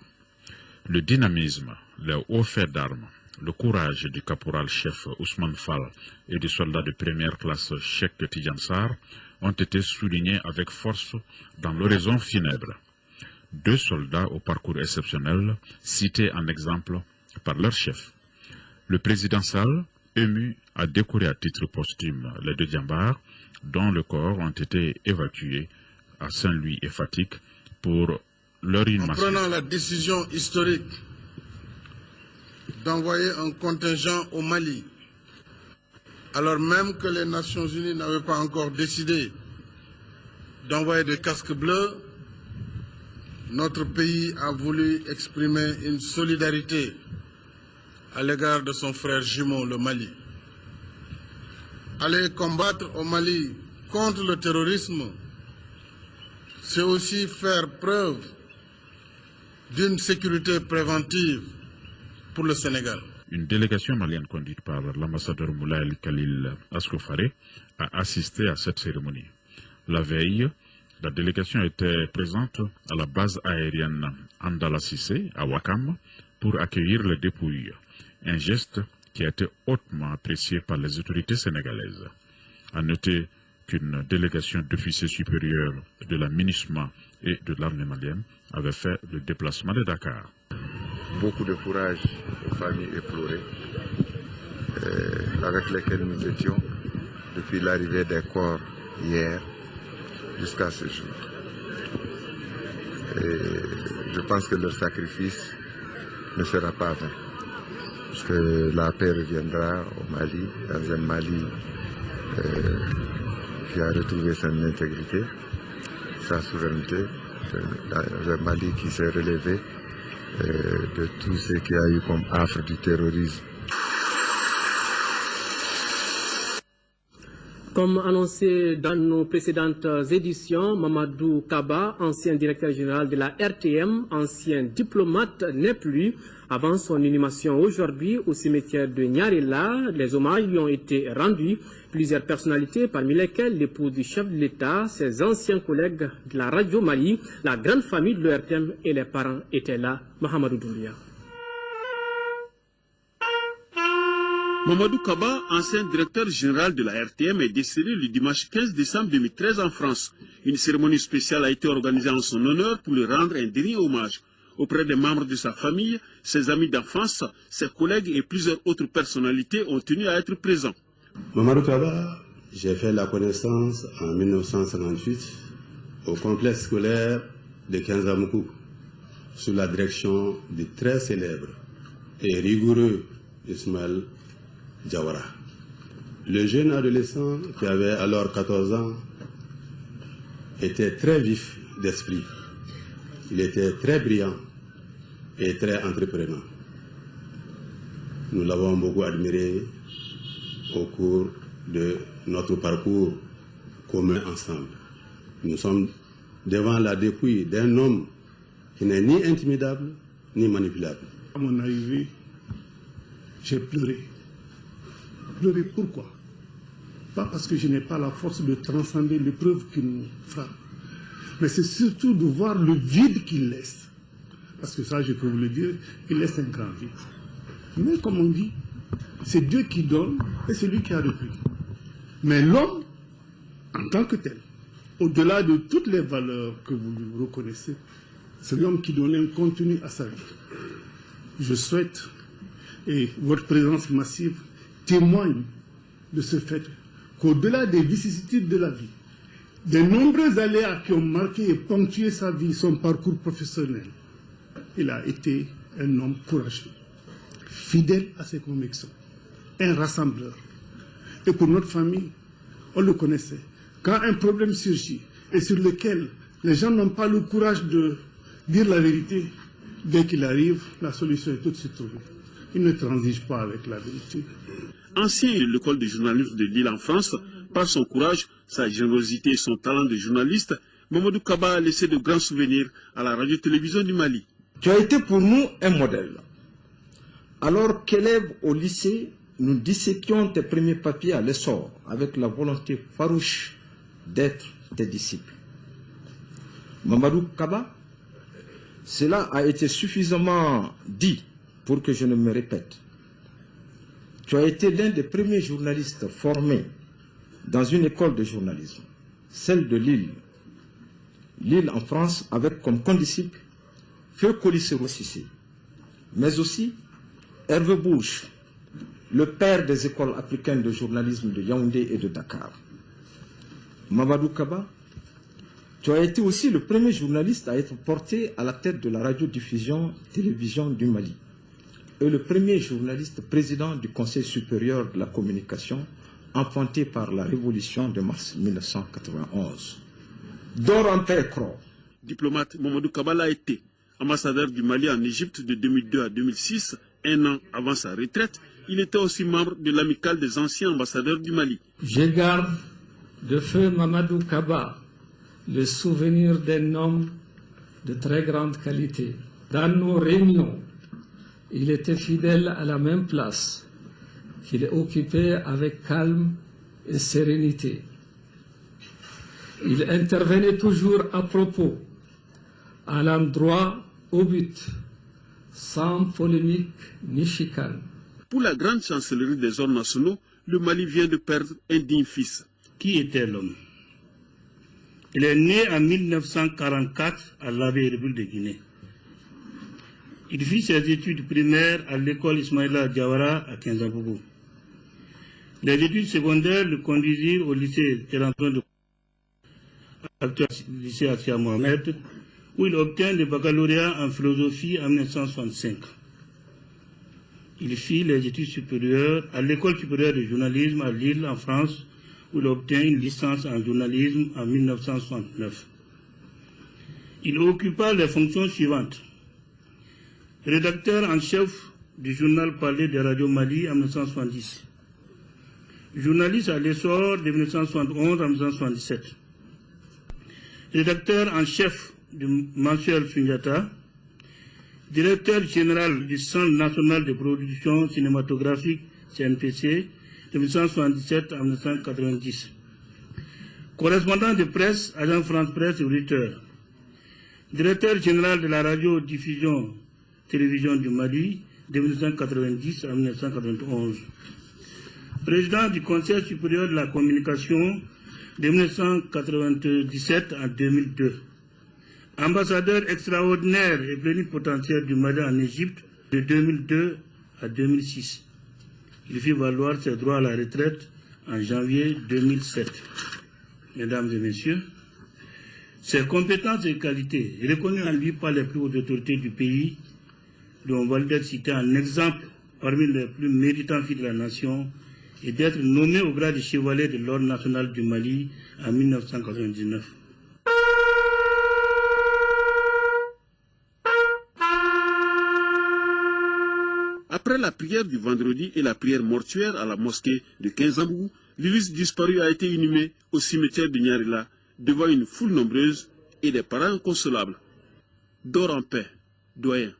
Le dynamisme, le haut fait d'armes, le courage du caporal-chef Ousmane Fall et du soldat de première classe Cheikh Tidiane Sarr ont été soulignés avec force dans l'oraison funèbre. 2 soldats au parcours exceptionnel, cités en exemple par leur chef. Le président Sall, ému, a décoré à titre posthume les 2 Djambars, dont le corps ont été évacués à Saint-Louis et Fatick pour leur inhumation. En prenant la décision historique d'envoyer un contingent au Mali, alors même que les Nations Unies n'avaient pas encore décidé d'envoyer des casques bleus, notre pays a voulu exprimer une solidarité à l'égard de son frère jumeau, le Mali. Aller combattre au Mali contre le terrorisme, c'est aussi faire preuve d'une sécurité préventive pour le Sénégal. Une délégation malienne conduite par l'ambassadeur Moulaye Khalil Askofare a assisté à cette cérémonie. La veille, la délégation était présente à la base aérienne Andala Cissé à Ouakam pour accueillir les dépouilles, un geste qui a été hautement apprécié par les autorités sénégalaises. À noter qu'une délégation d'officiers supérieurs de la MINUSMA et de l'armée malienne avait fait le déplacement de Dakar. Beaucoup de courage aux familles éplorées avec lesquelles nous étions depuis l'arrivée des corps hier jusqu'à ce jour. Et je pense que leur sacrifice ne sera pas vain, parce que la paix reviendra au Mali, dans un Mali qui a retrouvé son intégrité, sa souveraineté, dans un Mali qui s'est relevé de tout ce qu'il y a eu comme affre du terrorisme. Comme annoncé dans nos précédentes éditions, Mamadou Kaba, ancien directeur général de la RTM, ancien diplomate, n'est plus. Avant son inhumation aujourd'hui au cimetière de Nyarela, les hommages lui ont été rendus. Plusieurs personnalités, parmi lesquelles l'épouse du chef de l'État, ses anciens collègues de la radio Mali, la grande famille de l'ORTM et les parents étaient là. Mohamedou Doumbia. Mamadou Kaba, ancien directeur général de la RTM, est décédé le dimanche 15 décembre 2013 en France. Une cérémonie spéciale a été organisée en son honneur pour lui rendre un dernier hommage. Auprès des membres de sa famille, ses amis d'enfance, ses collègues et plusieurs autres personnalités ont tenu à être présents. Mamadou Kaba, j'ai fait la connaissance en 1958 au complexe scolaire de Kenzamoukou, sous la direction du très célèbre et rigoureux Ismaël Diawara. Le jeune adolescent qui avait alors 14 ans était très vif d'esprit. Il était très brillant et très entreprenant. Nous l'avons beaucoup admiré au cours de notre parcours commun ensemble. Nous sommes devant la dépouille d'un homme qui n'est ni intimidable ni manipulable. À mon arrivée, j'ai pleuré. Pleurer pourquoi? Pas parce que je n'ai pas la force de transcender l'épreuve qui nous frappe, mais c'est surtout de voir le vide qu'il laisse. Parce que ça, je peux vous le dire, il laisse un grand vide. Mais comme on dit, c'est Dieu qui donne et c'est lui qui a repris. Mais l'homme, en tant que tel, au-delà de toutes les valeurs que vous reconnaissez, c'est l'homme qui donne un contenu à sa vie. Je souhaite, et votre présence massive témoigne de ce fait, qu'au-delà des vicissitudes de la vie, des nombreux aléas qui ont marqué et ponctué sa vie, son parcours professionnel, il a été un homme courageux, fidèle à ses convictions, un rassembleur. Et pour notre famille, on le connaissait. Quand un problème surgit et sur lequel les gens n'ont pas le courage de dire la vérité, dès qu'il arrive, la solution est tout de suite trouvée. Il ne transige pas avec la vérité. Ancien de l'école de journalisme de Lille en France, par son courage, sa générosité et son talent de journaliste, Mamadou Kaba a laissé de grands souvenirs à la radio-télévision du Mali. Tu as été pour nous un modèle. Alors qu'élève au lycée, nous disséquions tes premiers papiers à l'essor avec la volonté farouche d'être tes disciples. Mamadou Kaba, cela a été suffisamment dit pour que je ne me répète. Tu as été l'un des premiers journalistes formés dans une école de journalisme. celle de Lille. Lille en France avec comme condisciple Feu Colicero Cissé, mais aussi Hervé Bouche, le père des écoles africaines de journalisme de Yaoundé et de Dakar. Mamadou Kaba, tu as été aussi le premier journaliste à être porté à la tête de la radiodiffusion télévision du Mali et le premier journaliste président du Conseil supérieur de la communication enfanté par la révolution de mars 1991. Diplomate, Mamadou Kaba a été ambassadeur du Mali en Égypte de 2002 à 2006, un an avant sa retraite. Il était aussi membre de l'amicale des anciens ambassadeurs du Mali. Je garde de feu Mamadou Kaba le souvenir d'un homme de très grande qualité. Dans nos réunions, il était fidèle à la même place qu'il occupait avec calme et sérénité. Il intervenait toujours à propos, à l'endroit, au but, sans polémique ni chicane. Pour la grande chancellerie des ordres nationaux, le Mali vient de perdre un digne fils. Qui était l'homme? Il est né en 1944 à l'Abbé-République de Guinée. Il fit ses études primaires à l'école Ismaïla Diawara à Kinzabougou. Les études secondaires le conduisirent au lycée Téranton de actuel lycée Assia Mohamed, où il obtint le baccalauréat en philosophie en 1965. Il fit les études supérieures à l'école supérieure de journalisme à Lille, en France, où il obtint une licence en journalisme en 1969. Il occupa les fonctions suivantes. Rédacteur en chef du journal Parler de Radio Mali en 1970. Journaliste à l'essor de 1971 à 1977. Rédacteur en chef du mensuel Sundiata. Directeur général du Centre national de production cinématographique CNPC de 1977 à 1990. Correspondant de presse, agent France Presse et auditeur. Directeur général de la radiodiffusion télévision du Mali de 1990 à 1991. Président du Conseil supérieur de la communication de 1997 à 2002. Ambassadeur extraordinaire et plénipotentiaire du Mali en Égypte de 2002 à 2006. Il fit valoir ses droits à la retraite en janvier 2007. Mesdames et messieurs, ses compétences et qualités, reconnues en lui par les plus hautes autorités du pays, dont valide cité en exemple parmi les plus méritants fils de la nation, et d'être nommé au grade de chevalier de l'ordre national du Mali en 1999. Après la prière du vendredi et la prière mortuaire à la mosquée de Kinzabougou, l'illustre disparu a été inhumé au cimetière de Nyarila devant une foule nombreuse et des parents inconsolables. Dors en paix, doyen.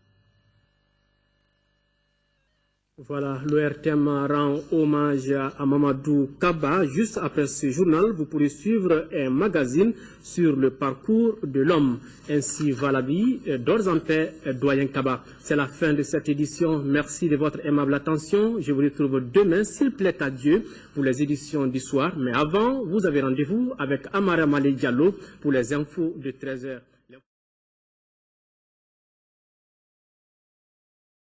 Voilà, l'ORTM rend hommage à Mamadou Kaba. Juste après ce journal, vous pourrez suivre un magazine sur le parcours de l'homme. Ainsi va la vie, d'ores en paix, doyen Kaba. C'est la fin de cette édition. Merci de votre aimable attention. Je vous retrouve demain, s'il plaît à Dieu, pour les éditions du soir. Mais avant, vous avez rendez-vous avec Amara Malé Diallo pour les infos de 13h.